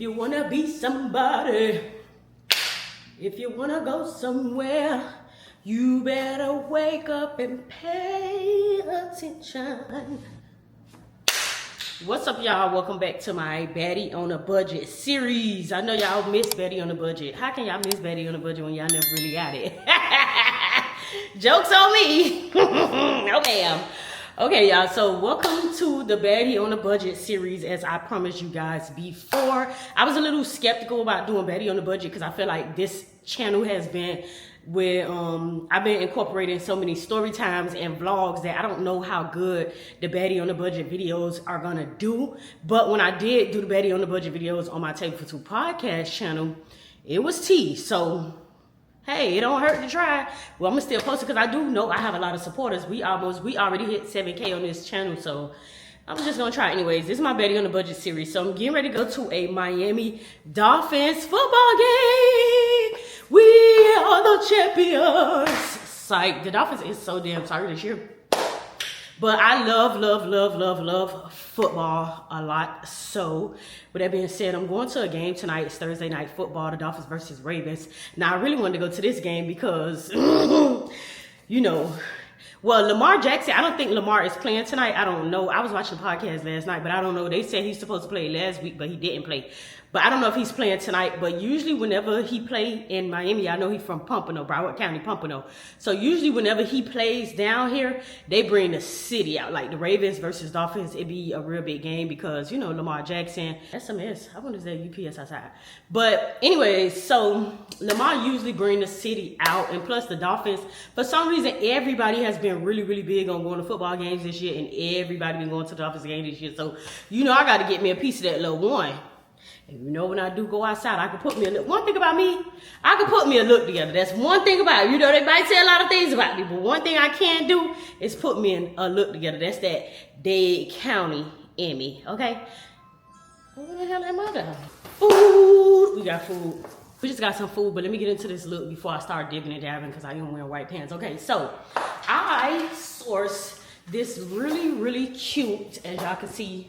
If you wanna be somebody, if you wanna go somewhere, you better wake up and pay attention. What's up, y'all? Welcome back to my Baddie on a Budget series. I know y'all miss Baddie on a Budget. How can y'all miss Baddie on a Budget when y'all never really got it? Joke's on me. Okay, y'all, so welcome to the Baddie on a Budget series. As I promised you guys before, I was a little skeptical about doing Baddie on a Budget because I feel like this channel has been where I've been incorporating so many story times and vlogs that I don't know how good the Baddie on a Budget videos are gonna do. But when I did do the Baddie on a Budget videos on my Table for Two podcast channel, it was tea. So hey, it don't hurt to try. Well, I'm gonna still post it because I do know I have a lot of supporters. We already hit 7K on this channel, so I'm just gonna try anyways. This is my Baddie on the Budget series. So I'm getting ready to go to a Miami Dolphins football game. We are the champions. Psych. The Dolphins is so damn sorry this year. But I love football a lot. So with that being said, I'm going to a game tonight. It's Thursday night football, the Dolphins versus Ravens. Now I really wanted to go to this game because, you know, well, Lamar Jackson, I don't think Lamar is playing tonight. I don't know. I was watching the podcast last night, but I don't know. They said he's supposed to play last week, but he didn't play. But I don't know if he's playing tonight. But usually whenever he plays in Miami, I know he's from Pompano, Broward County, Pompano. So usually whenever he plays down here, they bring the city out. Like the Ravens versus Dolphins, it'd be a real big game because, you know, Lamar Jackson, SMS. I wonder if there's UPS outside. But anyways, so Lamar usually bring the city out. And plus the Dolphins, for some reason, everybody has been really big on going to football games this year. And everybody been going to the Dolphins game this year. So, you know, I got to get me a piece of that little one. And you know, when I do go outside, I can put me a look. One thing about me, I can put me a look together. That's one thing about it. You know, they might say a lot of things about me, but one thing I can do is put me in a look together. That's that Dade County in me, okay? What the hell am I doing? Food. We got food. We just got some food, but let me get into this look before I start dipping and dabbing because I am wearing white pants. Okay, so I sourced this really cute, as y'all can see,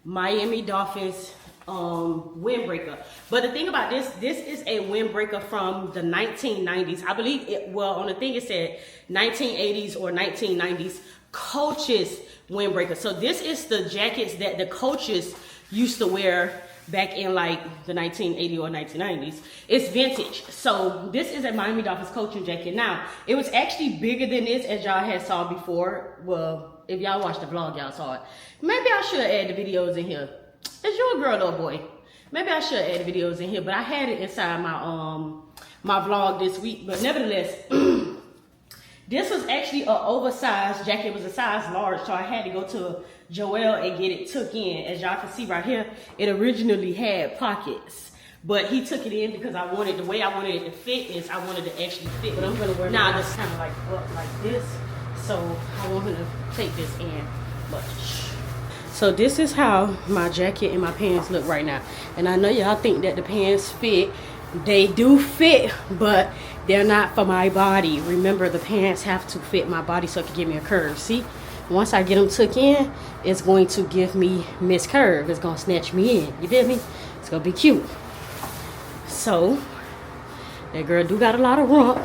Miami Dolphins windbreaker. But the thing about this is a windbreaker from the 1990s. I believe it, well, on the thing it said 1980s or 1990s coaches windbreaker. So this is the jackets that the coaches used to wear back in like the 1980s or 1990s. It's vintage. So this is a Miami Dolphins coaching jacket. Now, it was actually bigger than this, as y'all had saw before. Well, if y'all watched the vlog, y'all saw it. Maybe I should add the videos in here. It's your girl, little boy. Maybe I should add videos in here, but I had it inside my my vlog this week. But nevertheless, this was actually an oversized jacket. It was a size large, so I had to go to Joel and get it took in. As y'all can see right here, it originally had pockets, but he took it in because I wanted, the way I wanted it to fit is I wanted to actually fit. But I'm gonna wear now this kind of like up like this, so I want him to take this in much. So this is how my jacket and my pants look right now. And I know y'all think that the pants fit. They do fit, but they're not for my body. Remember, the pants have to fit my body so it can give me a curve. See, once I get them took in, it's going to give me Miss Curve. It's gonna snatch me in, you feel me? It's gonna be cute. So, that girl do got a lot of rump,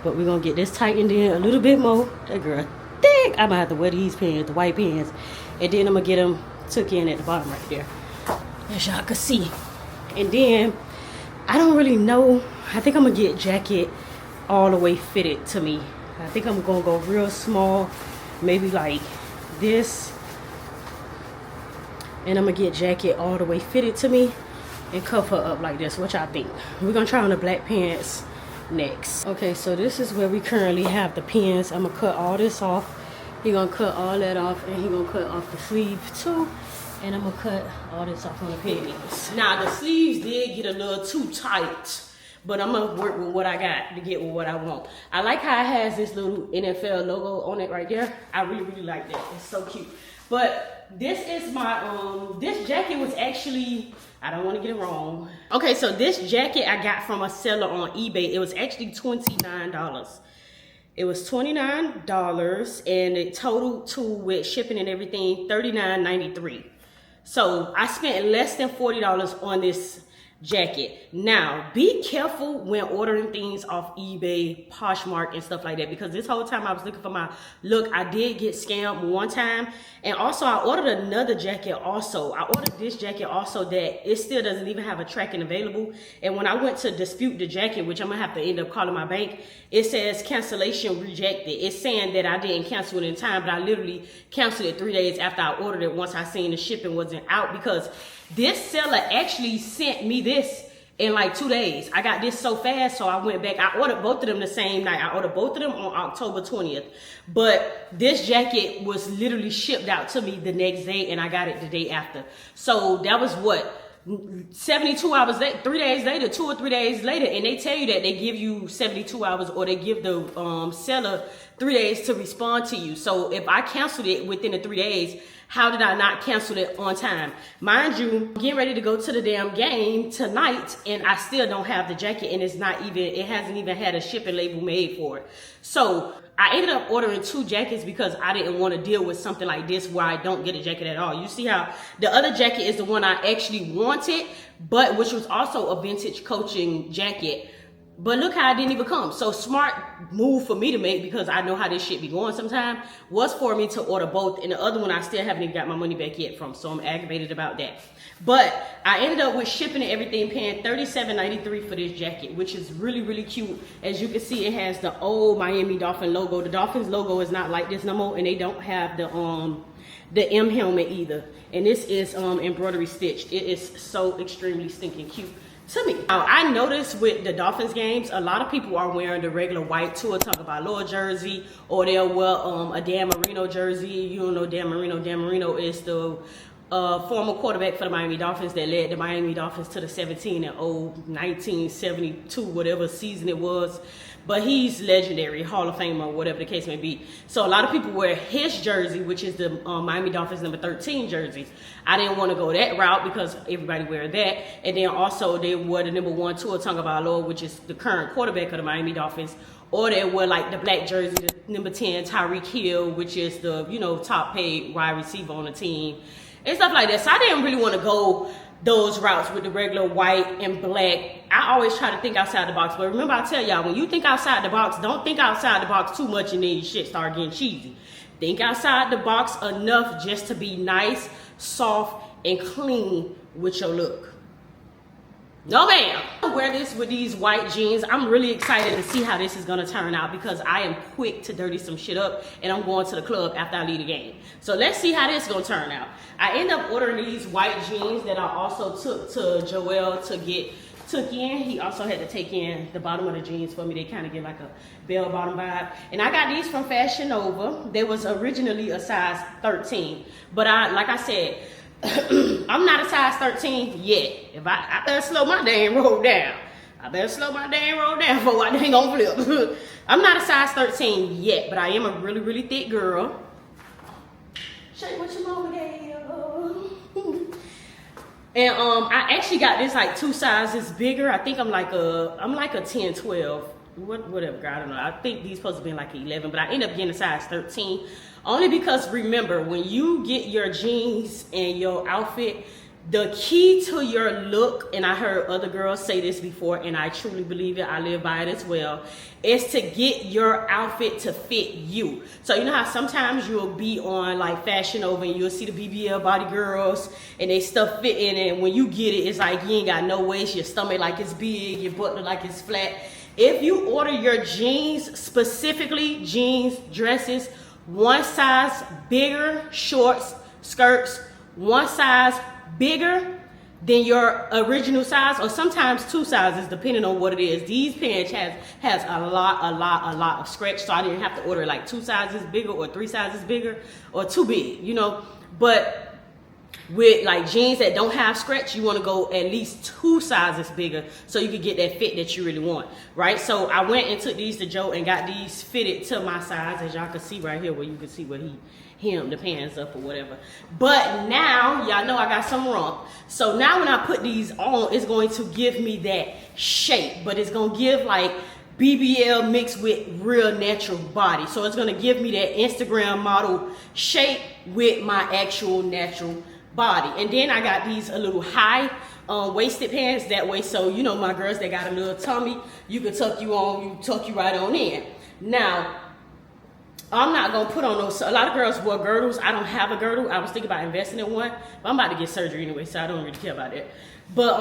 but we're gonna get this tightened in a little bit more. That girl thick. I'm gonna have to wear these pants, the white pants. And then I'm gonna get them took in at the bottom right there, as y'all can see. And then, I don't really know. I think I'm gonna get jacket all the way fitted to me. I think I'm gonna go real small, maybe like this. And I'm gonna get jacket all the way fitted to me and cuff her up like this. What y'all think? We're gonna try on the black pants next. Okay, so this is where we currently have the pins. I'm gonna cut all this off. He gonna cut all that off, and he gonna cut off the sleeve too. And I'm gonna cut all this off on the pins. Now the sleeves did get a little too tight, but I'm gonna work with what I got to get with what I want. I like how it has this little NFL logo on it right there. I really like that. It's so cute. But this is my this jacket was actually, I don't want to get it wrong. Okay, so this jacket I got from a seller on eBay. It was actually $29. It was $29 and it totaled to, with shipping and everything, $39.93. So I spent less than $40 on this jacket. Now, be careful when ordering things off eBay, Poshmark, and stuff like that, because this whole time I was looking for my look, I did get scammed one time. And also I ordered another jacket also. I ordered this jacket also that it still doesn't even have a tracking available. And when I went to dispute the jacket, which I'm gonna have to end up calling my bank, it says cancellation rejected. It's saying that I didn't cancel it in time, but I literally canceled it 3 days after I ordered it once I seen the shipping wasn't out, because this seller actually sent me this in like 2 days. I got this so fast, so I went back. I ordered both of them the same night. I ordered both of them on October 20th. But this jacket was literally shipped out to me the next day, and I got it the day after. So that was what? 72 hours later, 3 days later, 2 or 3 days later, and they tell you that they give you 72 hours, or they give the seller 3 days to respond to you. So if I canceled it within the 3 days, how did I not cancel it on time? Mind you, I'm getting ready to go to the damn game tonight, and I still don't have the jacket, and it hasn't even had a shipping label made for it. So I ended up ordering 2 jackets because I didn't want to deal with something like this where I don't get a jacket at all. You see how the other jacket is the one I actually wanted, but which was also a vintage coaching jacket. But look how it didn't even come. So smart move for me to make, because I know how this shit be going sometimes, was for me to order both. And the other one I still haven't even got my money back yet from. So I'm aggravated about that. But I ended up with shipping and everything paying $37.93 for this jacket, which is really, really cute. As you can see, it has the old Miami Dolphin logo. The Dolphins logo is not like this no more, and they don't have the M helmet either. And this is embroidery stitched. It is so extremely stinking cute to me. Now, I noticed with the Dolphins games, a lot of people are wearing the regular white Tua Tagovailoa jersey, or they'll wear a Dan Marino jersey. You don't know Dan Marino. Dan Marino is the former quarterback for the Miami Dolphins that led the Miami Dolphins to the 1972, whatever season it was. But he's legendary, Hall of Famer, whatever the case may be. So a lot of people wear his jersey, which is the Miami Dolphins number 13 jersey. I didn't want to go that route because everybody wear that. And then also they wear the number 1 Tua Tagovailoa, which is the current quarterback of the Miami Dolphins. Or they wear like the black jersey, the number 10 Tyreek Hill, which is the, top paid wide receiver on the team, and stuff like that. So I didn't really want to go those routes with the regular white and black. I always try to think outside the box. But remember, I tell y'all, when you think outside the box, don't think outside the box too much and then your shit start getting cheesy. Think outside the box enough just to be nice, soft, and clean with your look. No ma'am. I wear this with these white jeans. I'm really excited to see how this is gonna turn out, because I am quick to dirty some shit up, and I'm going to the club after I leave the game. So let's see how this is gonna turn out. I end up ordering these white jeans that I also took to Joel to get took in. He also had to take in the bottom of the jeans for me. They kind of get like a bell bottom vibe. And I got these from Fashion Nova. They was originally a size 13, but like I said, I'm not a size 13 yet. If I better slow my damn roll down. I better slow my damn roll down before I ain't gonna flip. I'm not a size 13 yet, but I am a really, really thick girl. Shake what your mama gave you. And I actually got this like 2 sizes bigger. I think I'm like a 10, 12. Whatever, girl, I don't know. I think these supposed to be like 11, but I end up getting a size 13. Only because, remember, when you get your jeans and your outfit, the key to your look, and I heard other girls say this before, and I truly believe it, I live by it as well, is to get your outfit to fit you. So you know how sometimes you'll be on like Fashion Nova and you'll see the BBL body girls and they stuff fit in it, and when you get it, it's like you ain't got no waist, your stomach like it's big, your butt look like it's flat. If you order your jeans, specifically jeans, dresses, 1 size bigger, shorts, skirts, 1 size bigger than your original size, or sometimes 2 sizes depending on what it is. These pants has a lot of stretch, so I didn't have to order like 2 sizes bigger or 3 sizes bigger or too big, but with like jeans that don't have stretch, you want to go at least 2 sizes bigger so you can get that fit that you really want, right? So I went and took these to Joe and got these fitted to my size, as y'all can see right here, where you can see where he hemmed the pants up or whatever. But now y'all know I got some rump, so now when I put these on, it's going to give me that shape, but it's gonna give like BBL mixed with real natural body. So it's gonna give me that Instagram model shape with my actual natural body. And then I got these a little high waisted pants, that way, so you know, my girls that got a little tummy, you can tuck you right on in. Now, I'm not gonna put on those. A lot of girls wear girdles. I don't have a girdle. I was thinking about investing in one, but I'm about to get surgery anyway, so I don't really care about it. But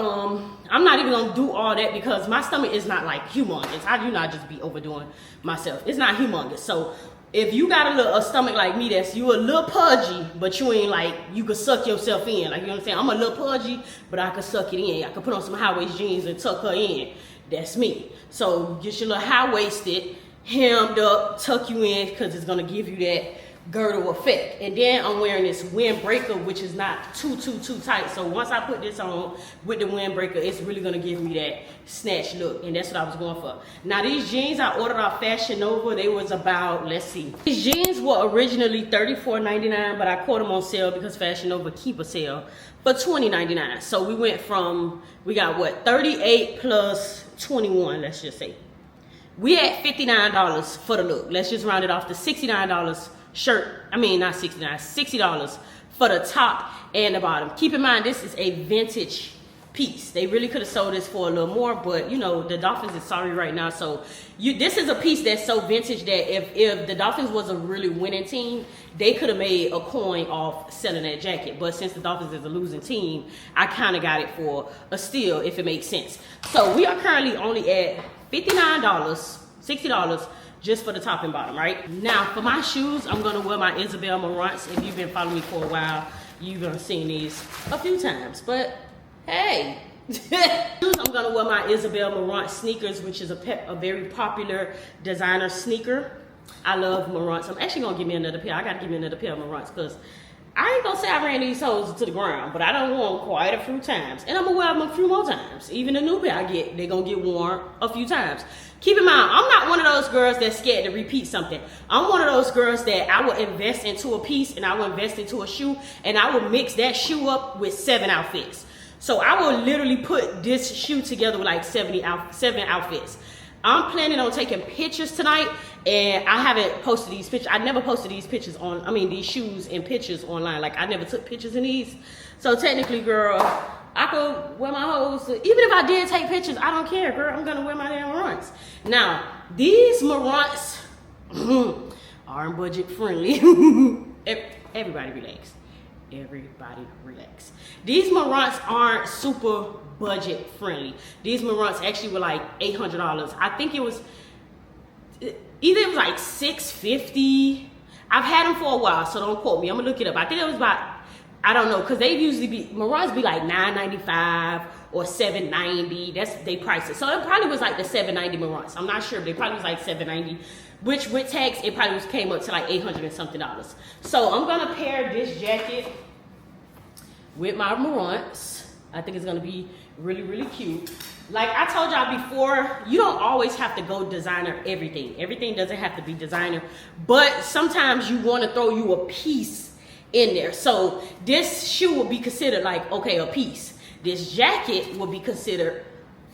I'm not even gonna do all that because my stomach is not like humongous. I do not just be overdoing myself. It's not humongous. So if you got a stomach like me, that's you a little pudgy, but you ain't like, you could suck yourself in. Like, you know what I'm saying? I'm a little pudgy, but I could suck it in. I could put on some high-waist jeans and tuck her in. That's me. So get your little high-waisted, hemmed up, tuck you in, because it's gonna give you that girdle effect. And then I'm wearing this windbreaker, which is not too tight. So once I put this on with the windbreaker, it's really gonna give me that snatch look, and that's what I was going for. Now these jeans I ordered off Fashion Nova. They was about, let's see, these jeans were originally $34.99, but I caught them on sale because Fashion Nova keep a sale for $20.99. So we got what, 38 plus 21, let's just say. We had $59 for the look. Let's just round it off to $69 shirt. I mean, not 69, $60 for the top and the bottom. Keep in mind, this is a vintage piece. They really could have sold this for a little more, but you know, the Dolphins is sorry right now. So this is a piece that's so vintage that if the Dolphins was a really winning team, they could have made a coin off selling that jacket. But since the Dolphins is a losing team, I kind of got it for a steal, if it makes sense. So we are currently only at $59, $60 just for the top and bottom, right? Now for my shoes, I'm gonna wear my Isabel Marants. If you've been following me for a while, you've been seeing these a few times, but hey. I'm gonna wear my Isabel Marant sneakers, which is a very popular designer sneaker. I love Marants. I'm actually gonna give me another pair. I gotta give me another pair of Marants because I ain't gonna say I ran these hoes to the ground, but I done wore them quite a few times. And I'm gonna wear them a few more times. Even the new pair I get, they gonna get worn a few times. Keep in mind, I'm not one of those girls that's scared to repeat something. I'm one of those girls that I will invest into a piece and I will invest into a shoe and I will mix that shoe up with 7 outfits. So I will literally put this shoe together with like 7 outfits. I'm planning on taking pictures tonight, and I haven't posted these pictures. I never posted these pictures these shoes and pictures online. Like, I never took pictures in these. So technically, girl, I could wear my hoes. Even if I did take pictures, I don't care, girl. I'm gonna wear my damn Marants. Now, these Marants are budget friendly. Everybody relax. Everybody relax. These Marants aren't super budget friendly. These Marants actually were like $800. I think it was like $650. I've had them for a while, so don't quote me. I'm gonna look it up. I think it was about, I don't know, because they usually Marants be like $9.95 or $7.90. That's they price it. So it probably was like the $7.90 Marants. I'm not sure, but they probably was like $7.90. Which with tax, it probably came up to like $800 and something. So I'm gonna pair this jacket with my Marants. I think it's gonna be really, really cute. Like I told y'all before, you don't always have to go designer everything. Everything doesn't have to be designer, but sometimes you want to throw you a piece in there. So this shoe will be considered like, okay, a piece. This jacket will be considered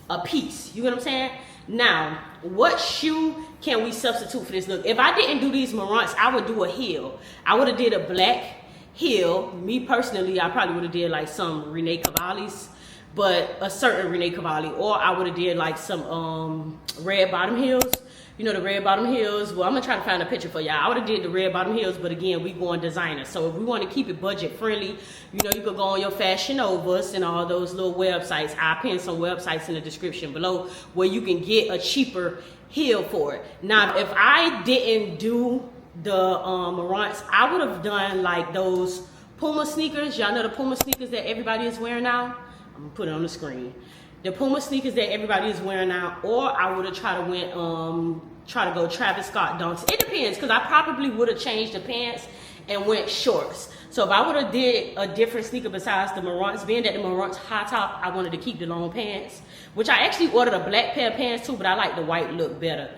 a piece. You know what I'm saying? Now, what shoe can we substitute for this look? If I didn't do these Marants, I would do a heel. I would have did a black heel. Me personally, I probably would have did like some Rene Cavalli's, but a certain Rene Cavalli, or I would have did like some red bottom heels. You know the red bottom heels? Well, I'm gonna try to find a picture for y'all. I would have did the red bottom heels, but again, we going designer. So if we want to keep it budget friendly, you know, you could go on your Fashion Novas and all those little websites. I'll pin some websites in the description below where you can get a cheaper heel for it. Now, if I didn't do the Marants, I would have done like those Puma sneakers. Y'all know the Puma sneakers that everybody is wearing now? I'm gonna put it on the screen. The Puma sneakers that everybody is wearing now, or I would have tried to go Travis Scott dunks. It depends, because I probably would have changed the pants and went shorts. So if I would have did a different sneaker besides the Marants, being that the Marants high top, I wanted to keep the long pants, which I actually ordered a black pair of pants too, but I like the white look better.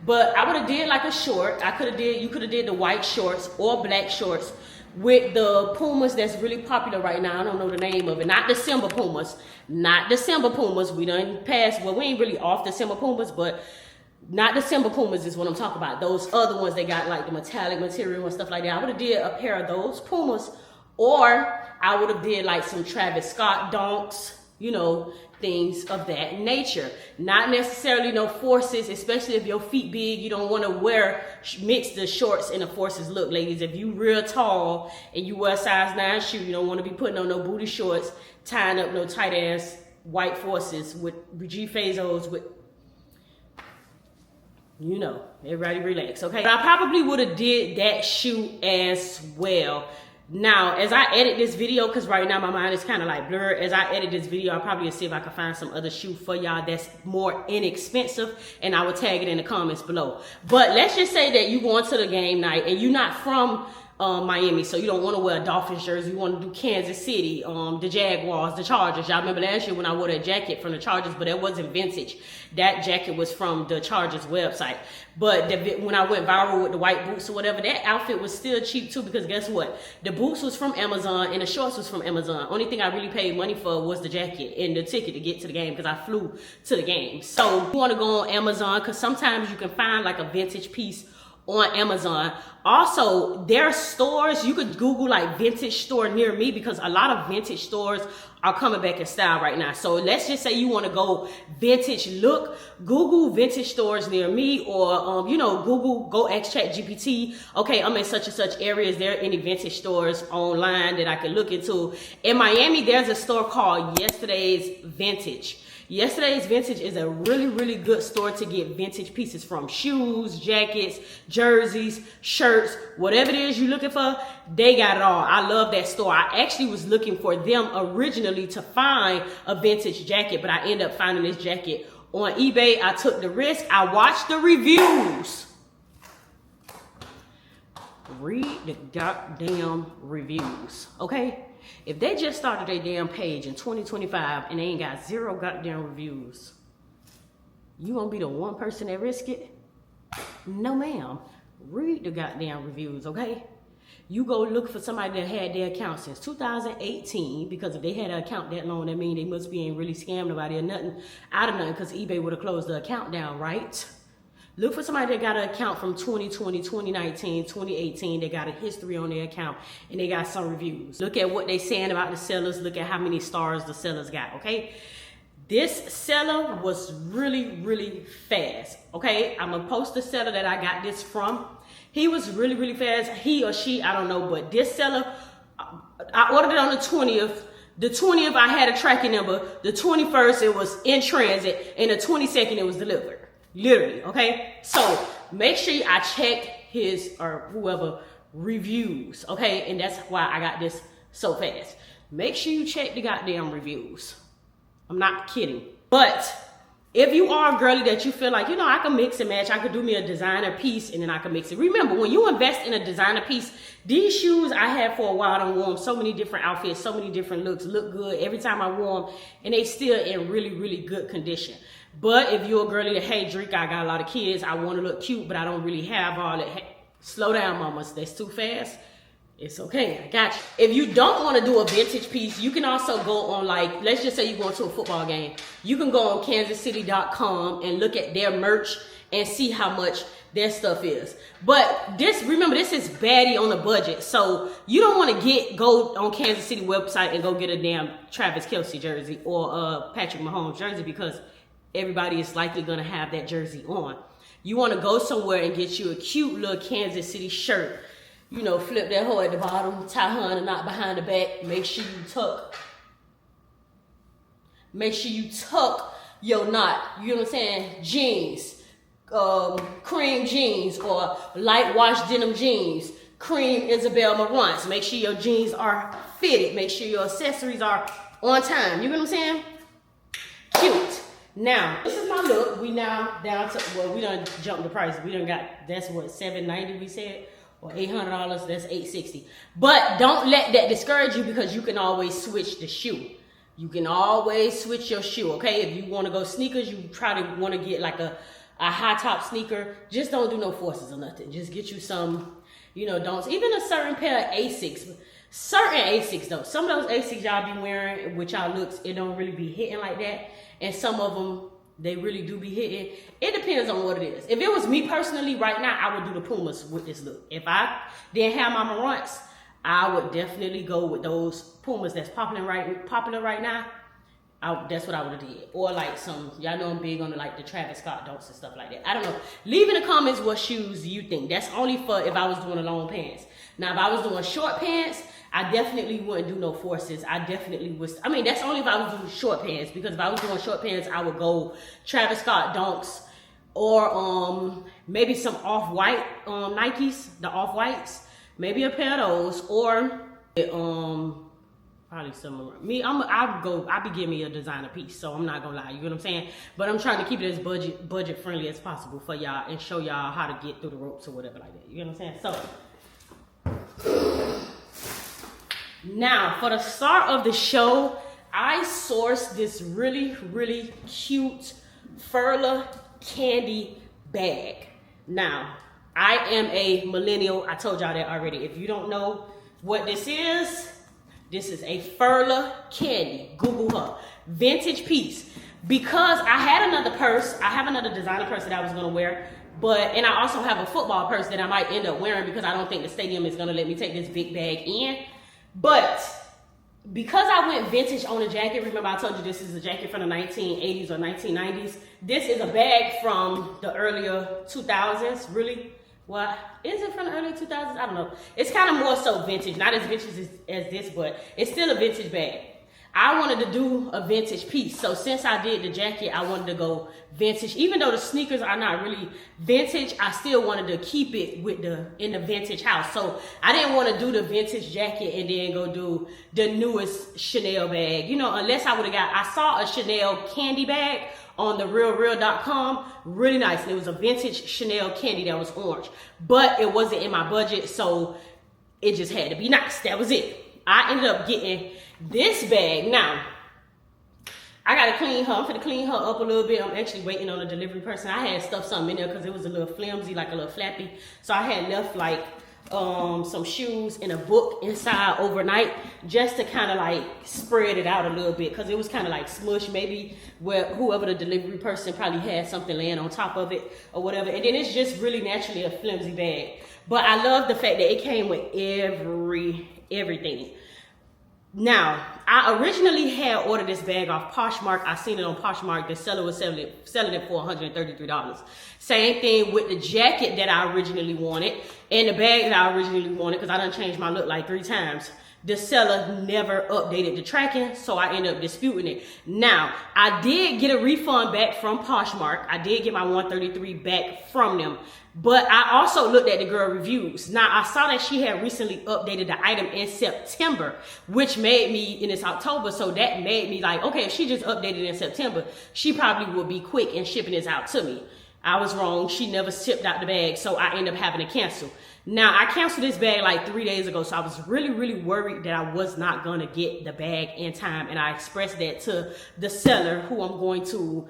But I would have did like a short. You could have did the white shorts or black shorts with the Pumas that's really popular right now. I don't know the name of it. Not December Pumas. Not December Pumas. We done passed, well, we ain't really off December Pumas, but not December Pumas is what I'm talking about. Those other ones, they got like the metallic material and stuff like that. I would have did a pair of those Pumas, or I would have did like some Travis Scott donks, you know, things of that nature. Not necessarily no forces, especially if your feet big. You don't want to mix the shorts and the forces look, ladies. If you real tall and you wear a size 9 shoe, you don't want to be putting on no booty shorts, tying up no tight ass white forces with G Fazos with, you know, everybody relax, okay? But I probably would have did that shoe as well. Now, as I edit this video, because right now my mind is kind of like blurred, as I edit this video, I'll probably see if I can find some other shoe for y'all that's more inexpensive, and I will tag it in the comments below. But let's just say that you going to the game night and you're not from Miami, so you don't want to wear a Dolphins jersey. You want to do Kansas City, the Jaguars, the Chargers. Y'all remember last year when I wore that jacket from the Chargers, but that wasn't vintage. That jacket was from the Chargers website. But when I went viral with the white boots or whatever, that outfit was still cheap too, because guess what? The boots was from Amazon and the shorts was from Amazon. Only thing I really paid money for was the jacket and the ticket to get to the game, because I flew to the game. So you want to go on Amazon, because sometimes you can find like a vintage piece on Amazon. Also, their stores, you could Google like vintage store near me, because a lot of vintage stores are coming back in style right now. So let's just say you want to go vintage look, Google vintage stores near me, or you know, Google, go ask ChatGPT, okay, I'm in such and such area, is there any vintage stores online that I can look into? In Miami, there's a store called Yesterday's Vintage. Yesterday's Vintage is a really, really good store to get vintage pieces from. Shoes, jackets, jerseys, shirts, whatever it is you're looking for, they got it all. I love that store. I actually was looking for them originally to find a vintage jacket, but I ended up finding this jacket on eBay. I took the risk. I watched the reviews. Read the goddamn reviews, okay? If they just started their damn page in 2025 and they ain't got 0 goddamn reviews, you gonna be the one person that risk it? No, ma'am. Read the goddamn reviews, okay? You go look for somebody that had their account since 2018, because if they had an account that long, that means they must be ain't really scammed nobody or nothing out of nothing, because eBay would have closed the account down, right? Look for somebody that got an account from 2020, 2019, 2018. They got a history on their account and they got some reviews. Look at what they saying about the sellers. Look at how many stars the sellers got, okay? This seller was really, really fast, okay? I'm gonna post the seller that I got this from. He was really, really fast. He or she, I don't know, but this seller, I ordered it on the 20th. The 20th, I had a tracking number. The 21st, it was in transit. And the 22nd, it was delivered. Literally, okay? So make sure I check his or whoever reviews, okay? And that's why I got this so fast. Make sure you check the goddamn reviews. I'm not kidding. But if you are a girly that you feel like, you know, I can mix and match, I could do me a designer piece and then I can mix it. Remember, when you invest in a designer piece, these shoes I had for a while, I done wore them so many different outfits, so many different looks, look good every time I wore them, and they still in really, really good condition. But if you're a girly that, hey, Drake, I got a lot of kids, I want to look cute, but I don't really have all that. Hey, slow down, mamas. That's too fast. It's okay. I got you. If you don't want to do a vintage piece, you can also go on, like, let's just say you're going to a football game. You can go on kansascity.com and look at their merch and see how much their stuff is. But this, remember, this is Baddie on a budget. So you don't want to go on Kansas City website and go get a damn Travis Kelce jersey or a Patrick Mahomes jersey, because everybody is likely going to have that jersey on. You want to go somewhere and get you a cute little Kansas City shirt. You know, flip that hoe at the bottom, tie her in a knot behind the back. Make sure you tuck. Make sure you tuck your knot. You know what I'm saying? Jeans, cream jeans, or light wash denim jeans. Cream Isabel Marants. Make sure your jeans are fitted. Make sure your accessories are on time. You know what I'm saying? Cute. Now, this is my look. We now down to, well, we done jumped the price. We done got, that's what, $790 we said? Or $800, that's $860. But don't let that discourage you, because you can always switch the shoe. You can always switch your shoe, okay? If you want to go sneakers, you probably want to get like a high top sneaker. Just don't do no forces or nothing. Just get you some, you know, don'ts. Even a certain pair of Asics. Certain Asics though. Some of those Asics y'all be wearing with y'all looks, it don't really be hitting like that. And some of them, they really do be hitting. It depends on what it is. If it was me personally right now, I would do the Pumas with this look. If I didn't have my Marants, I would definitely go with those Pumas that's popular right now. That's what I would have did. Or like some, y'all know I'm big on the Travis Scott dunks and stuff like that. I don't know. Leave in the comments what shoes you think. That's only for if I was doing a long pants. Now, if I was doing short pants, I definitely wouldn't do no forces. I definitely was. I mean, that's only if I was doing short pants. Because if I was doing short pants, I would go Travis Scott dunks. Or maybe some off-white Nikes, the off-whites. Maybe a pair of those. Or probably similar. Me, I'll be giving me a designer piece, so I'm not gonna lie, you know what I'm saying? But I'm trying to keep it as budget friendly as possible for y'all and show y'all how to get through the ropes or whatever like that. You know what I'm saying? So now for the start of the show, I sourced this really cute Furla Candy bag. Now, I am a millennial. I told y'all that already. If you don't know what this is a Furla Candy. Google her. Vintage piece. Because I had another purse. I have another designer purse that I was going to wear. And I also have a football purse that I might end up wearing because I don't think the stadium is going to let me take this big bag in. But because I went vintage on a jacket, remember I told you this is a jacket from the 1980s or 1990s. This is a bag from the earlier 2000s, really. What is it from the early 2000s? I don't know. It's kind of more so vintage, not as vintage as this, but it's still a vintage bag. I wanted to do a vintage piece. So since I did the jacket, I wanted to go vintage. Even though the sneakers are not really vintage, I still wanted to keep it in the vintage house. So I didn't want to do the vintage jacket and then go do the newest Chanel bag. You know, unless I saw a Chanel candy bag on the realreal.com, really nice. And it was a vintage Chanel candy that was orange, but it wasn't in my budget, so it just had to be nice. That was it. I ended up getting this bag. Now, I gotta clean her. I'm gonna clean her up a little bit. I'm actually waiting on a delivery person. I had stuffed something in there because it was a little flimsy, like a little flappy. So I had left like some shoes and a book inside overnight just to kind of like spread it out a little bit because it was kind of like smush. Maybe whoever the delivery person probably had something laying on top of it or whatever. And then it's just really naturally a flimsy bag. But I love the fact that it came with everything. Now, I originally had ordered this bag off Poshmark. I seen it on Poshmark. The seller was selling it for $133. Same thing with the jacket that I originally wanted and the bag that I originally wanted because I done changed my look like 3 times. The seller never updated the tracking, so I ended up disputing it. Now, I did get a refund back from Poshmark. I did get my $133 back from them. But I also looked at the girl reviews. Now, I saw that she had recently updated the item in September, which made me, and it's October, so that made me like, okay, if she just updated in September, she probably would be quick in shipping this out to me. I was wrong. She never shipped out the bag, so I ended up having to cancel. Now, I canceled this bag like 3 days ago, so I was really worried that I was not going to get the bag in time, and I expressed that to the seller, who I'm going to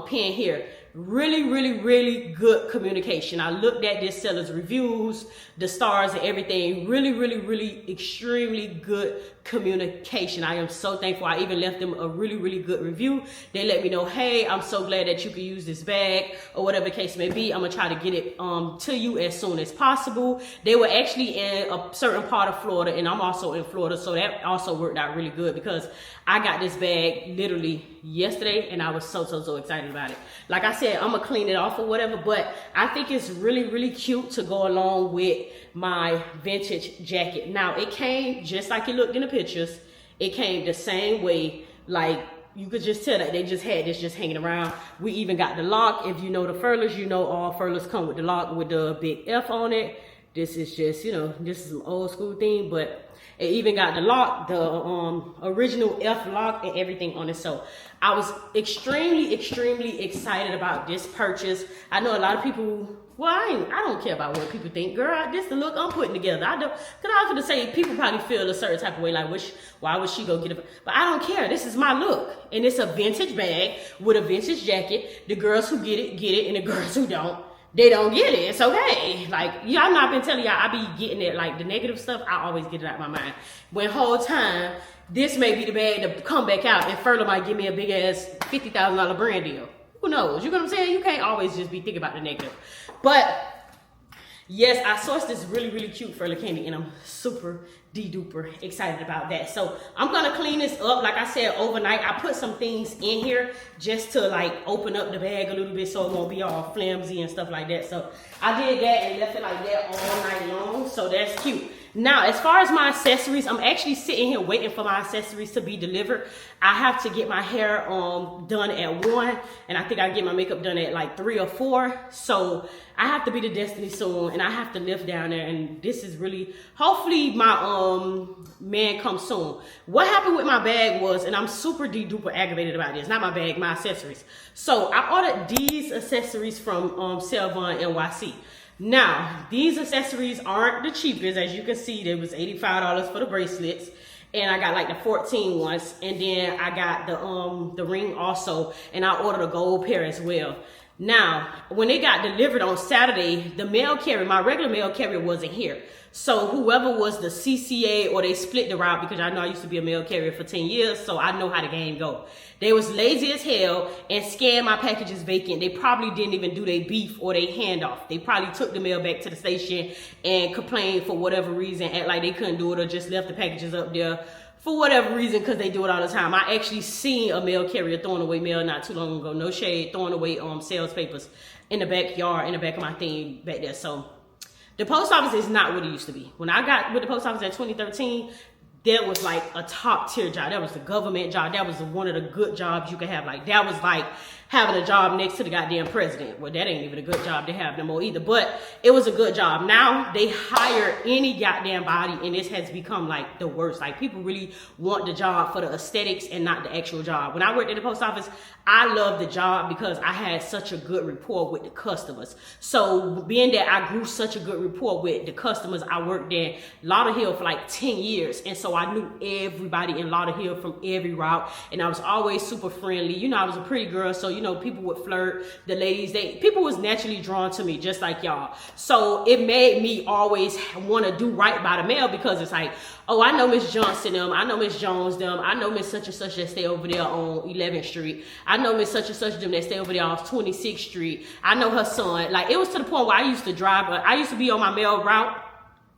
pin here. Really good communication. I looked at this seller's reviews, the stars and everything. Really extremely good communication. I am so thankful. I even left them a really good review. They let me know, hey, I'm so glad that you can use this bag or whatever the case may be. I'm gonna try to get it to you as soon as possible. They were actually in a certain part of Florida, and I'm also in Florida, so that also worked out really good because I got this bag literally yesterday and I was so excited about it. Like I said, I'm gonna clean it off or whatever, but I think it's really cute to go along with my vintage jacket. Now, it came just like it looked in the pictures. It came the same way. Like, you could just tell that they just had this just hanging around. We even got the lock. If you know the Furlas, you know all Furlas come with the lock with the big F on it. This is just, you know, this is some old school thing, but it even got the lock, the original F lock and everything on it. So I was extremely excited about this purchase. I know a lot of people, well, I don't care about what people think. Girl, this the look I'm putting together. I don't, because I was going to say, people probably feel a certain type of way, like, why would she go get it? But I don't care. This is my look. And it's a vintage bag with a vintage jacket. The girls who get it, and the girls who don't, they don't get it. It's okay. Like, y'all know I've been telling y'all, I be getting it, like the negative stuff, I always get it out of my mind. When whole time, this may be the bag to come back out and Furla might give me a big ass $50,000 brand deal. Who knows? You know what I'm saying? You can't always just be thinking about the negative. But Yes, I sourced this really cute Furla Candy, and I'm super duper excited about that. So I'm gonna clean this up, like I said, overnight. I put some things in here just to like open up the bag a little bit so it won't be all flimsy and stuff like that. So I did that and left it like that all night long, so that's cute. Now, as far as my accessories, I'm actually sitting here waiting for my accessories to be delivered. I have to get my hair done at 1, and I think I get my makeup done at like 3 or 4. So I have to be to Destiny soon, and I have to lift down there, and this is really, hopefully my man comes soon. What happened with my bag was, and I'm super duper aggravated about this, not my bag, my accessories. So I ordered these accessories from SalvonNYC. Now, these accessories aren't the cheapest. As you can see, there was $85 for the bracelets, and I got like the 14 ones, and then I got the ring also, and I ordered a gold pair as well. Now, when they got delivered on Saturday, the mail carrier, my regular mail carrier wasn't here. So whoever was the CCA, or they split the route, because I know I used to be a mail carrier for 10 years, so I know how the game go. They was lazy as hell and scanned my packages vacant. They probably didn't even do their beef or their handoff. They probably took the mail back to the station and complained for whatever reason, act like they couldn't do it, or just left the packages up there for whatever reason, because they do it all the time. I actually seen a mail carrier throwing away mail not too long ago, no shade, throwing away sales papers in the backyard, in the back of my thing back there. So the post office is not what it used to be. When I got with the post office in 2013, that was like a top tier job. That was the government job. That was one of the good jobs you could have. Like, that was like having a job next to the goddamn president. Well, that ain't even a good job to have no more either, but it was a good job. Now they hire any goddamn body, and this has become like the worst. Like, people really want the job for the aesthetics and not the actual job. When I worked at the post office, I loved the job because I had such a good rapport with the customers. So being that I grew such a good rapport with the customers, I worked in Lauderhill for like 10 years. And so I knew everybody in Lauderhill from every route. And I was always super friendly. You know, I was a pretty girl. So, you know, people would flirt. The ladies, people was naturally drawn to me, just like y'all. So it made me always want to do right by the male, because it's like, oh, I know Miss Johnson them, I know Miss Jones them, I know Miss such and such that stay over there on 11th Street. I know Miss such and such them that stay over there off 26th Street. I know her son. Like, it was to the point where I used to drive, I used to be on my mail route,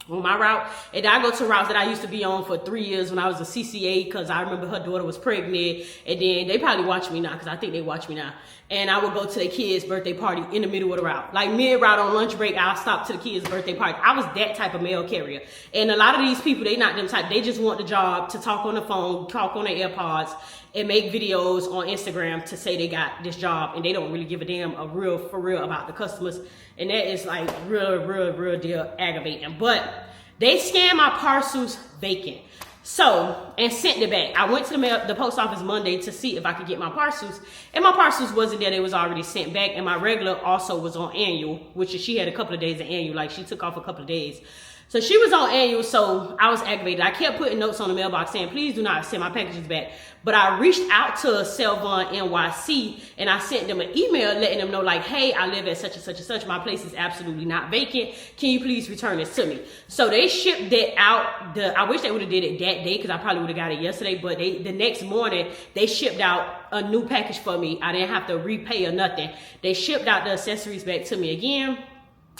on my route, and I go to routes that I used to be on for 3 years when I was a CCA, because I remember her daughter was pregnant, and then they probably watch me now, because I think they watch me now. And I would go to their kid's birthday party in the middle of the route. Like, mid-route on lunch break, I'll stop to the kid's birthday party. I was that type of mail carrier. And a lot of these people, they not them type. They just want the job to talk on the phone, talk on their AirPods, and make videos on Instagram to say they got this job, and they don't really give a damn for real about the customers. And that is like real deal aggravating. But they scanned my parcels vacant. So, and sent it back. I went to the post office Monday to see if I could get my parcels, and my parcels wasn't there. They was already sent back, and my regular also was on annual, which is, she had a couple of days of annual, like she took off a couple of days. So she was on annual, so I was aggravated. I kept putting notes on the mailbox saying, please do not send my packages back. But I reached out to SalvonNYC, and I sent them an email letting them know, like, hey, I live at such and such and such. My place is absolutely not vacant. Can you please return this to me? So they shipped that out. I wish they would have did it that day, because I probably would have got it yesterday. But the next morning, they shipped out a new package for me. I didn't have to repay or nothing. They shipped out the accessories back to me again,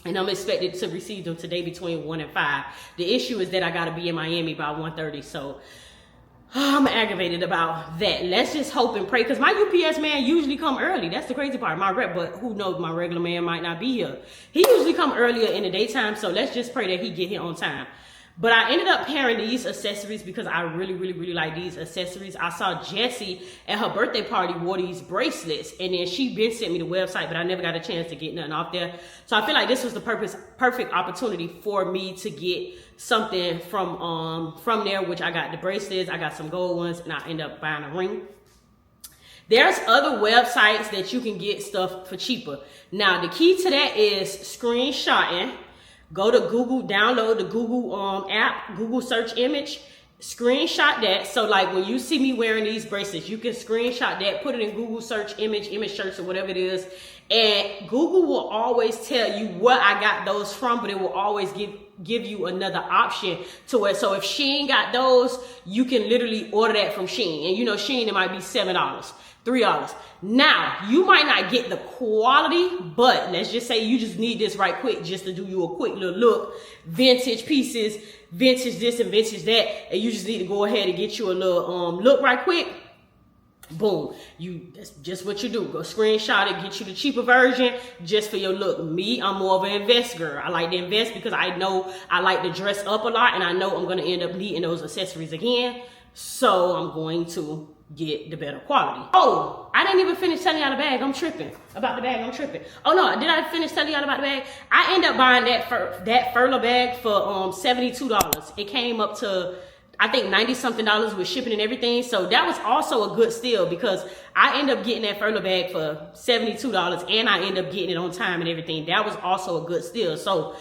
and I'm expected to receive them today between 1 and 5. The issue is that I got to be in Miami by 1:30, so I'm aggravated about that. Let's just hope and pray, because my UPS man usually come early. That's the crazy part. My rep, but who knows, my regular man might not be here. He usually come earlier in the daytime, so let's just pray that he get here on time. But I ended up pairing these accessories because I really like these accessories. I saw Jessie at her birthday party wore these bracelets, and then she been sent me the website, but I never got a chance to get nothing off there. So I feel like this was the perfect opportunity for me to get something from there, which I got the bracelets, I got some gold ones, and I end up buying a ring. There's other websites that you can get stuff for cheaper. Now, the key to that is screenshotting. Go to Google, download the Google app, Google search image, screenshot that. So like when you see me wearing these bracelets, you can screenshot that, put it in Google search image search, or whatever it is. And Google will always tell you where I got those from, but it will always give you another option to it. So if Shein got those, you can literally order that from Shein. And you know, Shein, it might be $7. $3. Now, you might not get the quality, but let's just say you just need this right quick just to do you a quick little look. Vintage pieces, vintage this and vintage that, and you just need to go ahead and get you a little look right quick. Boom. That's just what you do. Go screenshot it, get you the cheaper version just for your look. Me, I'm more of an invest girl. I like to invest because I know I like to dress up a lot, and I know I'm going to end up needing those accessories again. So I'm going to get the better quality. Oh, I didn't even finish telling y'all the bag. I'm tripping. About the bag, I'm tripping. Oh no, did I finish telling y'all about the bag? I ended up buying that Furla bag for $72. It came up to, I think, $90-something with shipping and everything. So that was also a good steal because I ended up getting that Furla bag for $72 and I ended up getting it on time and everything. That was also a good steal. So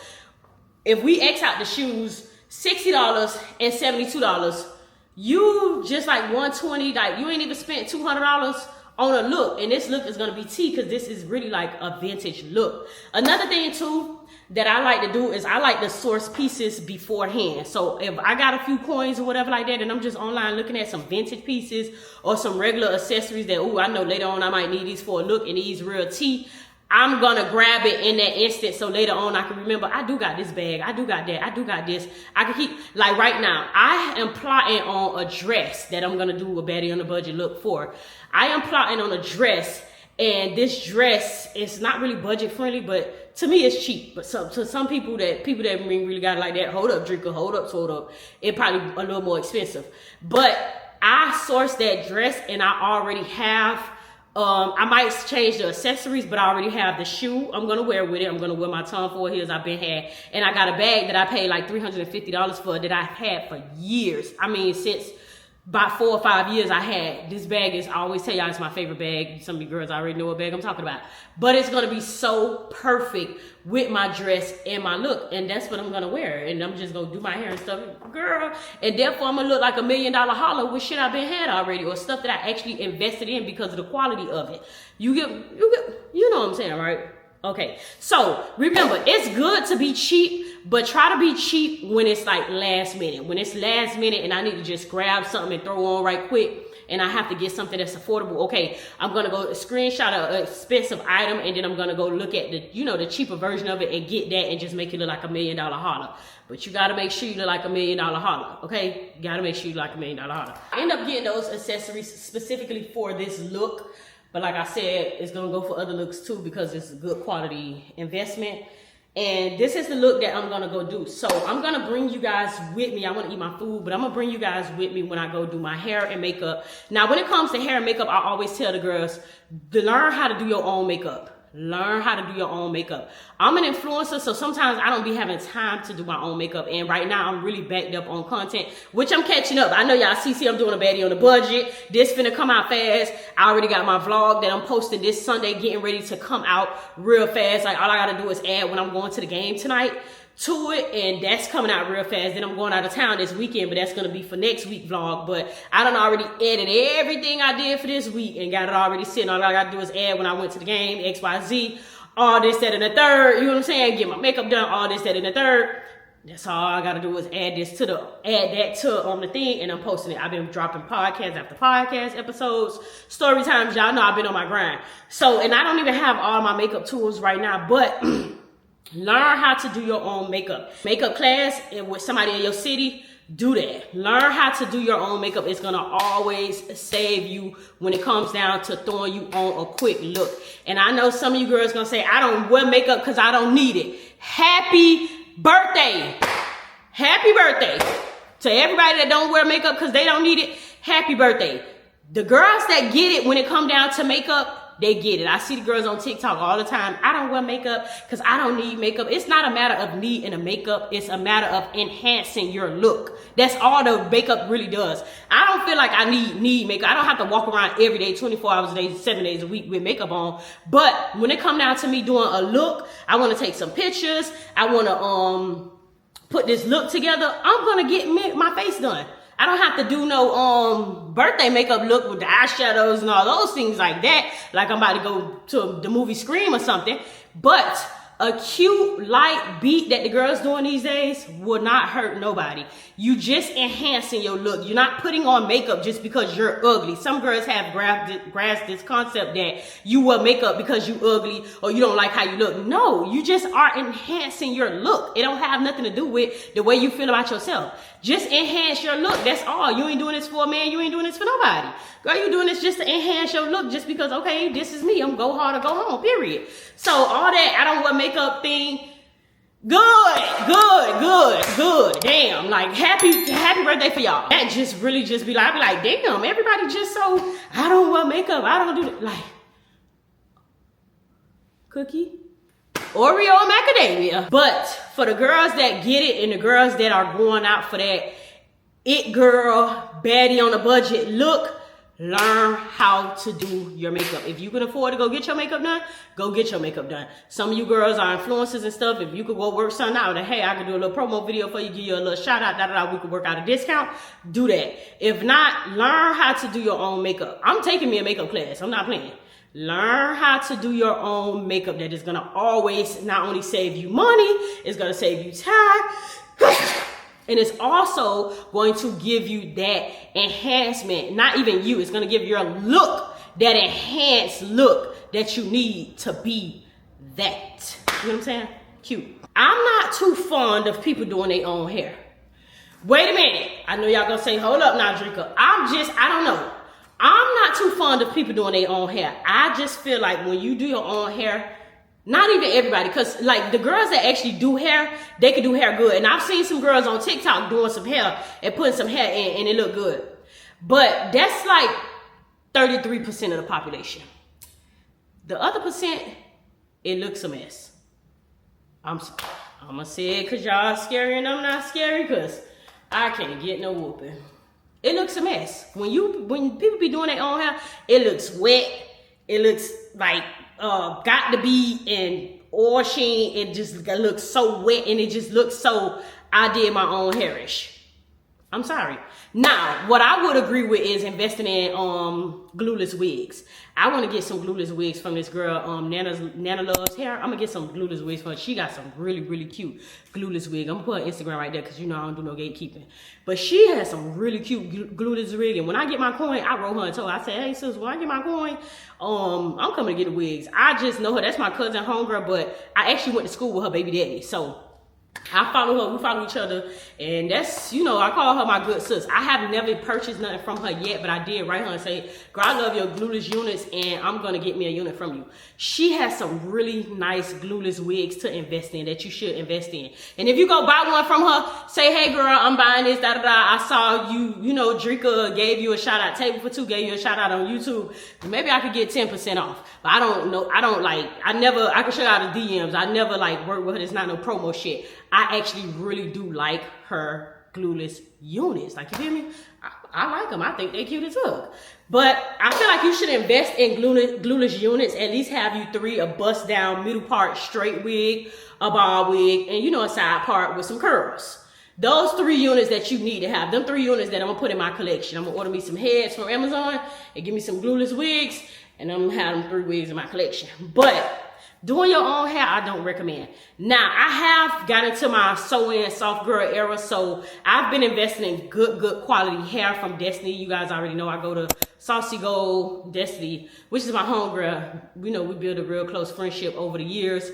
if we X out the shoes, $60 and $72, you just like $120, like you ain't even spent $200 on a look. And this look is gonna be tea because this is really like a vintage look. Another thing too that I like to do is I like to source pieces beforehand. So if I got a few coins or whatever like that and I'm just online looking at some vintage pieces or some regular accessories that, I know later on I might need these for a look and these real tea, I'm gonna grab it in that instant so later on I can remember, I do got this bag, I do got that, I do got this. I can keep, like right now, I am plotting on a dress that I'm gonna do a Baddie on a Budget look for. I am plotting on a dress, and this dress is not really budget friendly, but to me it's cheap. But to some people that really got it like that, hold up drinker, hold up, it probably a little more expensive. But I sourced that dress and I already have, I might change the accessories, but I already have the shoe I'm gonna wear with it. I'm gonna wear my Tom Ford heels I've been had, and I got a bag that I paid like $350 for that I've had for years. I mean, since about 4 or 5 years I had this bag. I always tell y'all it's my favorite bag. Some of you girls already know what bag I'm talking about, but it's gonna be so perfect with my dress and my look, and that's what I'm gonna wear. And I'm just gonna do my hair and stuff, girl, and therefore I'm gonna look like $1 million holler with shit I've been had already, or stuff that I actually invested in because of the quality of it. You know what I'm saying, right? Okay, so remember, it's good to be cheap, but try to be cheap when it's like last minute. When it's last minute and I need to just grab something and throw on right quick, and I have to get something that's affordable. Okay, I'm gonna go screenshot an expensive item, and then I'm gonna go look at the, the cheaper version of it and get that and just make it look like $1 million holler. But you gotta make sure you look like $1 million holler, okay? You gotta make sure you look like $1 million holler. I end up getting those accessories specifically for this look. But like I said, it's gonna go for other looks too because it's a good quality investment. And this is the look that I'm gonna go do. So I'm gonna bring you guys with me. I wanna eat my food, but I'm gonna bring you guys with me when I go do my hair and makeup. Now, when it comes to hair and makeup, I always tell the girls to learn how to do your own makeup. Learn how to do your own makeup. I'm an influencer, so sometimes I don't be having time to do my own makeup. And right now, I'm really backed up on content, which I'm catching up. I know y'all see I'm doing a Baddie on a Budget. This finna come out fast. I already got my vlog that I'm posting this Sunday, getting ready to come out real fast. Like, all I gotta do is add when I'm going to the game tonight to it, and that's coming out real fast. Then I'm going out of town this weekend, but that's gonna be for next week vlog. But I done already edited everything I did for this week and got it already sitting. All I gotta do is add when I went to the game, XYZ, all this, that, and the third. You know what I'm saying? Get my makeup done, all this, that, and the third. That's all I gotta do is add that to the thing, and I'm posting it. I've been dropping podcast after podcast episodes, story times. Y'all know I've been on my grind. So, and I don't even have all my makeup tools right now, but learn how to do your own makeup. Makeup class with somebody in your city, do that. Learn how to do your own makeup. It's gonna always save you when it comes down to throwing you on a quick look. And I know some of you girls gonna say, I don't wear makeup because I don't need it. Happy birthday. Happy birthday. To everybody that don't wear makeup because they don't need it, happy birthday. The girls that get it when it come down to makeup, they get it. I see the girls on TikTok all the time. I don't wear makeup because I don't need makeup. It's not a matter of needing a makeup. It's a matter of enhancing your look. That's all the makeup really does. I don't feel like I need makeup. I don't have to walk around every day, 24 hours a day, 7 days a week with makeup on. But when it come down to me doing a look, I want to take some pictures. I want to put this look together. I'm going to get my face done. I don't have to do no birthday makeup look with the eyeshadows and all those things like that, like I'm about to go to the movie Scream or something. But a cute light beat that the girls doing these days will not hurt nobody. You just enhancing your look. You're not putting on makeup just because you're ugly. Some girls have grasped this concept that you wear makeup because you ugly or you don't like how you look. No, you just are enhancing your look. It don't have nothing to do with the way you feel about yourself. Just enhance your look. That's all. You ain't doing this for a man. You ain't doing this for nobody. Girl, you doing this just to enhance your look just because, okay, this is me. I'm go hard or go home, period. So all that I don't wear makeup thing, good. Damn, like happy birthday for y'all. That just really just be like, I be like, damn, everybody just so, I don't wear makeup. I don't do that. Like, cookie, Oreo, macadamia. But for the girls that get it and the girls that are going out for that it girl, baddie on a budget look, learn how to do your makeup. If you can afford to go get your makeup done, go get your makeup done. Some of you girls are influencers and stuff. If you could go work something out, and hey, I could do a little promo video for you, give you a little shout out, we could work out a discount, do that. If not, learn how to do your own makeup. I'm taking me a makeup class. I'm not playing. Learn how to do your own makeup. That is going to always not only save you money, it's going to save you time. And it's also going to give you that enhancement. Not even you. It's going to give your look that enhanced look that you need to be that. You know what I'm saying? Cute. I'm not too fond of people doing their own hair. Wait a minute. I know y'all going to say, hold up now, Drinker. I don't know. I'm not too fond of people doing their own hair. I just feel like when you do your own hair, not even everybody, because like the girls that actually do hair, they can do hair good. And I've seen some girls on TikTok doing some hair and putting some hair in and it look good. But that's like 33% of the population. The other percent, it looks a mess. I'm going to say it because y'all scary and I'm not scary because I can't get no whooping. It looks a mess. When people be doing their own hair, it looks wet. It looks like got to be in oil sheen. It just looks so wet and it just looks so I did my own hairish. I'm sorry. Now, what I would agree with is investing in glueless wigs. I want to get some glueless wigs from this girl, Nana Loves Hair. I'm going to get some glueless wigs from her. She got some really, really cute glueless wig. I'm going to put her Instagram right there because you know I don't do no gatekeeping. But she has some really cute glueless wig. And when I get my coin, I wrote her and told her, I said, hey, sis, when I get my coin, I'm coming to get the wigs. I just know her. That's my cousin, homegirl, but I actually went to school with her baby daddy. So I follow her, we follow each other, and that's, you know, I call her my good sis. I have never purchased nothing from her yet, but I did write her and say, girl, I love your glueless units, and I'm going to get me a unit from you. She has some really nice glueless wigs to invest in that you should invest in. And if you go buy one from her, say, hey, girl, I'm buying this, da-da-da. I saw you know, Drika gave you a shout-out, Table for Two gave you a shout-out on YouTube. Maybe I could get 10% off. But I don't know. I can show y'all the DMs. I never, like, work with her. It's not no promo shit. I actually really do like her glueless units. Like, you feel me? I like them. I think they cute as fuck. But I feel like you should invest in glueless units. At least have you 3, a bust down middle part straight wig, a ball wig, and you know, a side part with some curls. Those 3 units that you need to have. Them 3 units that I'm gonna put in my collection. I'm gonna order me some heads from Amazon and give me some glueless wigs. And I'm gonna have them 3 wigs in my collection. But doing your own hair, I don't recommend. Now, I have got into my sew-in soft girl era, so I've been investing in good quality hair from Destiny. You guys already know I go to Saucy Gold Destiny, which is my homegirl. You know, we build a real close friendship over the years.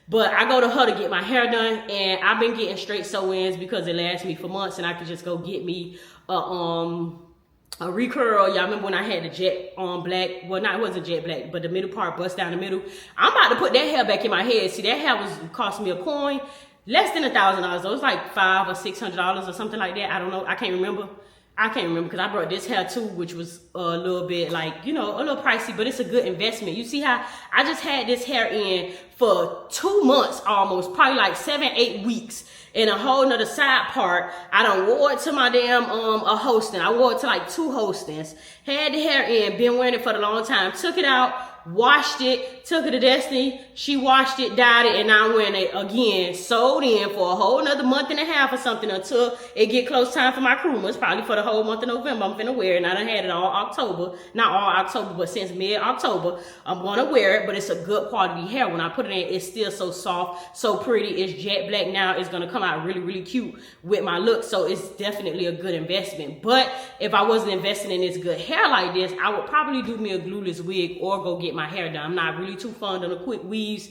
But I go to her to get my hair done, and I've been getting straight sew-ins because it lasts me for months, and I could just go get me a recurl. Y'all remember when I had the jet on black? Well, not, it wasn't jet black, but the middle part bust down the middle. I'm about to put that hair back in my head. See, that hair was costing me a coin, less than $1,000. So it was like $500 or $600 or something like that. I don't know. I can't remember because I brought this hair too, which was a little bit like, you know, a little pricey, but it's a good investment. You see how I just had this hair in for 2 months almost, probably like 7-8 weeks. And a whole nother side part, I done wore it to my damn a hosting. I wore it to like 2 hostings. Had the hair in, been wearing it for a long time. Took it out, washed it, took it to Destiny. She washed it, dyed it, and now I'm wearing it again. Sold in for a whole nother month and a half or something until it get close time for my Christmas. Probably for the whole month of November. I'm finna wear it. And I done had it all October. Not all October, but since mid-October. I'm gonna wear it, but it's a good quality hair. When I put it in, it's still so soft, so pretty. It's jet black now. It's gonna come out really, really cute with my look. So it's definitely a good investment. But if I wasn't investing in this good hair like this, I would probably do me a glueless wig or go get my hair done. I'm not really too fond of the quick weaves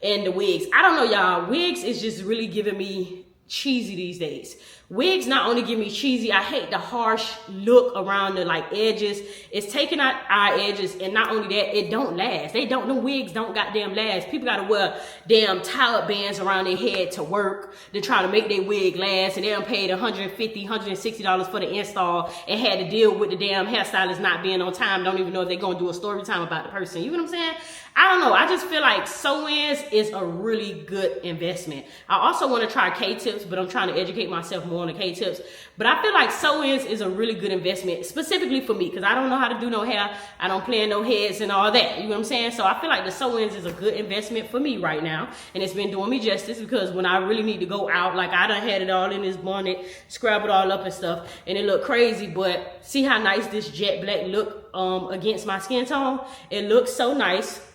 and the wigs. I don't know, y'all. Wigs is just really giving me cheesy these days. Wigs not only give me cheesy, I hate the harsh look around the like edges. It's taking out our edges, and not only that, it don't last. The wigs don't goddamn last. People gotta wear damn tie-up bands around their head to work to try to make their wig last, and they done paid $150, $160 for the install and had to deal with the damn hairstylist not being on time. Don't even know if they're gonna do a story time about the person. You know what I'm saying? I don't know. I just feel like sew-ins is a really good investment. I also want to try K-tips, but I'm trying to educate myself more on the K-tips. But I feel like sew-ins is a really good investment, specifically for me, because I don't know how to do no hair. I don't plan no heads and all that. You know what I'm saying? So I feel like the sew-ins is a good investment for me right now. And it's been doing me justice, because when I really need to go out, like I done had it all in this bonnet, scrub it all up and stuff, and it looked crazy. But see how nice this jet black look against my skin tone? It looks so nice.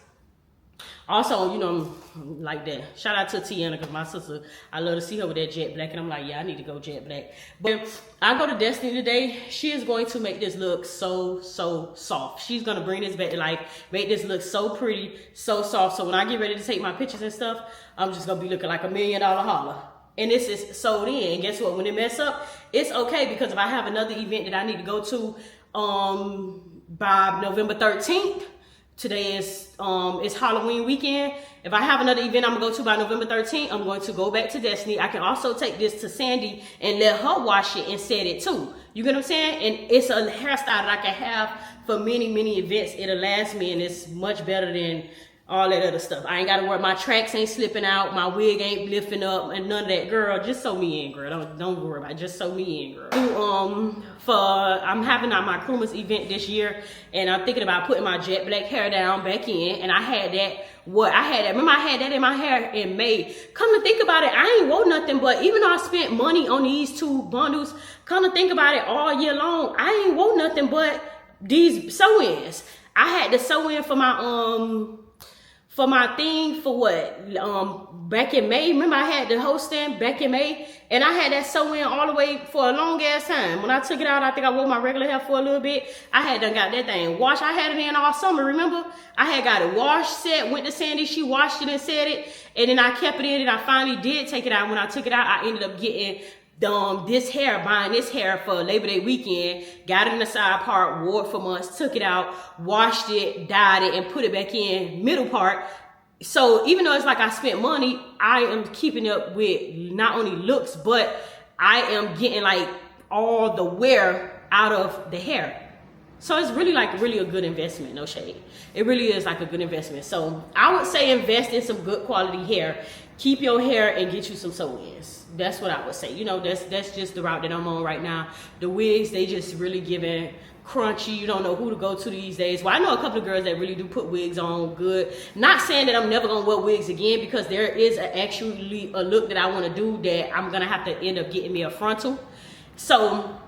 Also, you know, like that. Shout out to Tiana, because my sister, I love to see her with that jet black, and I'm like, yeah, I need to go jet black. But I go to Destiny today. She is going to make this look so soft. She's going to bring this back to life, make this look so pretty, so soft. So when I get ready to take my pictures and stuff, I'm just going to be looking like $1 million holler. And this is sold in. And guess what? When it mess up, it's okay, because if I have another event that I need to go to by November 13th, today is it's Halloween weekend. If I have another event I'm gonna go to by November 13th, I'm going to go back to Destiny. I can also take this to Sandy and let her wash it and set it too. You get what I'm saying? And it's a hairstyle that I can have for many events. It'll last me, and it's much better than all that other stuff. I ain't gotta worry, my tracks ain't slipping out, my wig ain't lifting up, and none of that. Girl, just sew me in, girl. Don't worry about it. Just sew me in, girl. I'm having my Christmas event this year, and I'm thinking about putting my jet black hair down back in, and I had that. Remember I had that in my hair in May. Come to think about it, I ain't wore nothing, but even though I spent money on these two bundles, come to think about it, all year long, I ain't wore nothing but these sew-ins. I had to sew in for my thing for what? Back in May. Remember I had the whole stand back in May, and I had that sew in all the way for a long ass time. When I took it out, I think I wore my regular hair for a little bit. I had done got that thing washed. I had it in all summer, remember? I had got it washed, set, went to Sandy, she washed it and set it, and then I kept it in, and I finally did take it out. When I took it out, I ended up getting buying this hair for Labor Day weekend, got it in the side part, wore it for months, took it out, washed it, dyed it, and put it back in middle part. So even though it's like I spent money, I am keeping up with not only looks, but I am getting like all the wear out of the hair. So it's really a good investment, no shade. It really is like a good investment. So I would say invest in some good quality hair. Keep your hair and get you some sew-ins. That's what I would say. You know, that's just the route that I'm on right now. The wigs, they just really giving crunchy. You don't know who to go to these days. Well, I know a couple of girls that really do put wigs on good. Not saying that I'm never gonna wear wigs again, because there is actually a look that I want to do that I'm gonna have to end up getting me a frontal. So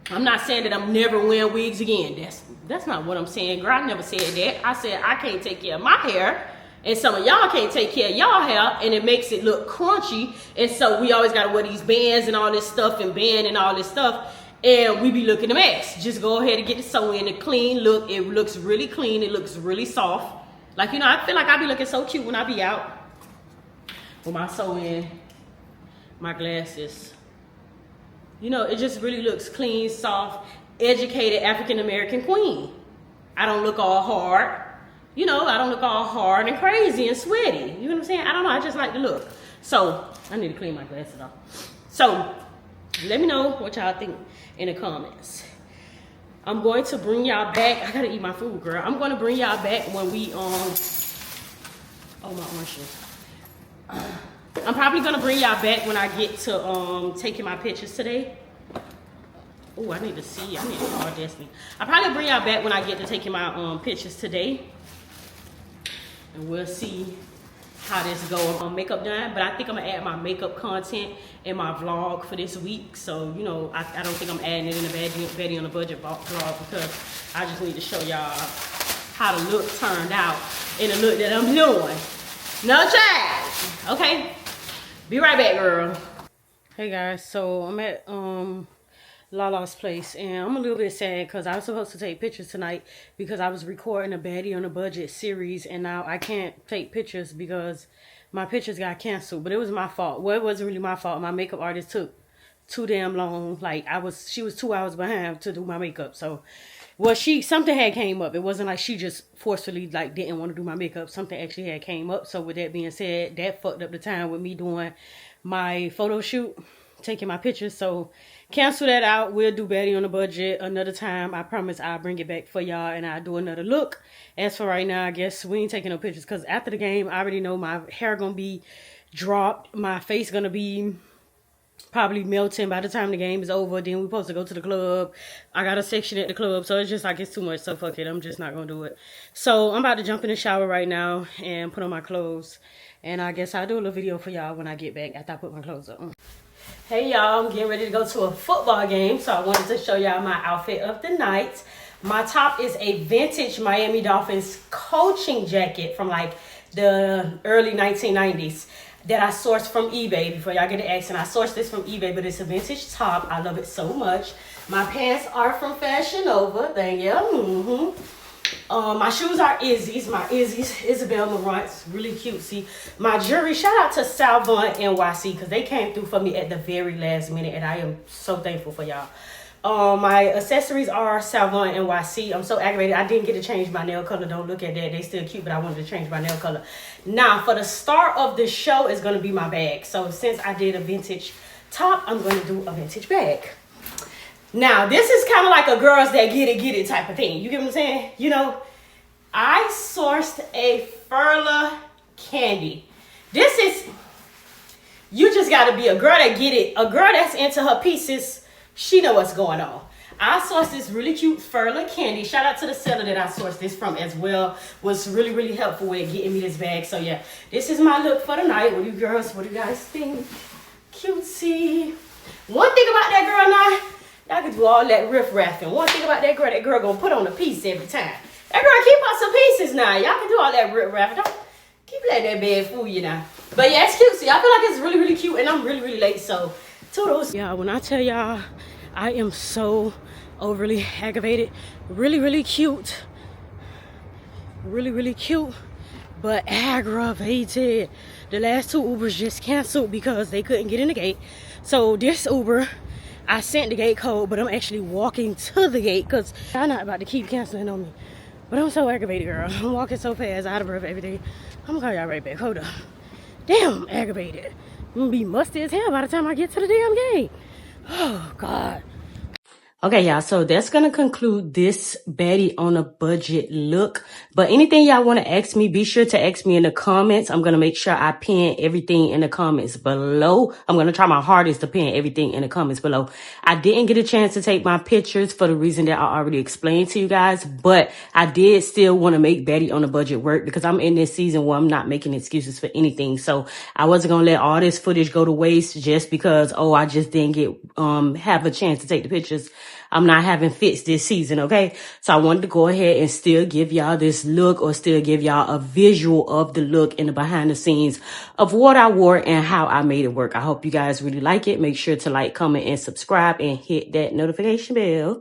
I'm not saying that I'm never wearing wigs again. That's not what I'm saying, girl. I never said that. I said I can't take care of my hair, and some of y'all can't take care of y'all hair, and it makes it look crunchy. And so we always gotta wear these bands and all this stuff, and band and all this stuff, and we be looking a mess. Just go ahead and get the sew in, a clean look. It looks really clean. It looks really soft. Like, you know, I feel like I be looking so cute when I be out with my sew in, my glasses. You know, it just really looks clean, soft, educated African-American queen. I don't look all hard. You know, I don't look all hard and crazy and sweaty. You know what I'm saying? I don't know. I just like the look. So, I need to clean my glasses off. So, let me know what y'all think in the comments. I'm going to bring y'all back. I gotta eat my food, girl. I'm going to bring y'all back when we, oh, my orange juice. I'm probably gonna bring y'all back when I get to taking my pictures today. Oh, I need to see. I need to call Destiny. I'll probably bring y'all back when I get to taking my pictures today. and we'll see how this go on makeup done. But I think I'm gonna add my makeup content in my vlog for this week. So, you know, I don't think I'm adding it in the Baddie on a Budget vlog because I just need to show y'all how the look turned out in the look that I'm doing. No child. Okay. Be right back, girl. Hey guys, so I'm at Lala's place, and I'm a little bit sad because I was supposed to take pictures tonight because I was recording a Baddie on a Budget series, and now I can't take pictures because my pictures got canceled. But it was my fault. Well, it wasn't really my fault. My makeup artist took too damn long. Like she was 2 hours behind to do my makeup. So, well, something had came up. It wasn't like she just forcefully like didn't want to do my makeup. Something actually had came up. So with that being said, that fucked up the time with me doing my photo shoot, taking my pictures. So cancel that out. We'll do Baddie on a Budget another time. I promise I'll bring it back for y'all, and I'll do another look. As for right now, I guess we ain't taking no pictures because after the game, I already know my hair gonna be dropped, my face gonna be probably melting by the time the game is over. Then we're supposed to go to the club. I got a section at the club, so it's just like it's too much. So fuck it, I'm just not gonna do it. So I'm about to jump in the shower right now and put on my clothes, and I guess I'll do a little video for y'all when I get back after I put my clothes on. Hey y'all, I'm getting ready to go to a football game, so I wanted to show y'all my outfit of the night. My top is a vintage Miami Dolphins coaching jacket from like the early 1990s that I sourced from eBay. Before y'all get the accent, I sourced this from eBay, but it's a vintage top. I love it so much. My pants are from Fashion Nova. Thank you. My shoes are Izzy's. My Izzy's, Isabel Marants, really cutesy. My jewelry, shout out to SalvonNYC because they came through for me at the very last minute, and I am so thankful for y'all. My accessories are SalvonNYC. I'm so aggravated. I didn't get to change my nail color. Don't look at that. They still cute, but I wanted to change my nail color. Now, for the star of the show is going to be my bag. So since I did a vintage top, I'm going to do a vintage bag. Now, this is kind of like a girls that get it type of thing. You get what I'm saying? You know, I sourced a Furla Candy. This is, you just got to be a girl that get it. A girl that's into her pieces, she know what's going on. I sourced this really cute Furla Candy. Shout out to the seller that I sourced this from as well. Was really, really helpful with getting me this bag. So, yeah, this is my look for the night. What do you girls, what do you guys think? Cutesy. One thing about that girl now, y'all can do all that riff-raffing. One thing about that girl gonna put on a piece every time. That girl keep on some pieces now. Y'all can do all that riff-raffing. Don't keep letting that bed fool you now. But yeah, it's cute. See, I feel like it's really, really cute, and I'm really, really late. So, toodles. Yeah, when I tell y'all, I am so overly aggravated. Really, really cute. Really, really cute, but aggravated. The last 2 Ubers just canceled because they couldn't get in the gate. So this Uber, I sent the gate code, but I'm actually walking to the gate because I'm not about to keep canceling on me. But I'm so aggravated, girl. I'm walking so fast, out of breath, everything. I'm gonna call y'all right back. Hold up. Damn, I'm aggravated. I'm gonna be musty as hell by the time I get to the damn game. Oh, God. Okay, y'all, so that's going to conclude this Baddie on a Budget look. But anything y'all want to ask me, be sure to ask me in the comments. I'm going to make sure I pin everything in the comments below. I'm going to try my hardest to pin everything in the comments below. I didn't get a chance to take my pictures for the reason that I already explained to you guys, but I did still want to make Baddie on a Budget work because I'm in this season where I'm not making excuses for anything. So I wasn't going to let all this footage go to waste just because, oh, I just didn't get, have a chance to take the pictures. I'm not having fits this season, okay? So I wanted to go ahead and still give y'all this look, or still give y'all a visual of the look and the behind the scenes of what I wore and how I made it work. I hope you guys really like it. Make sure to like, comment, and subscribe, and hit that notification bell.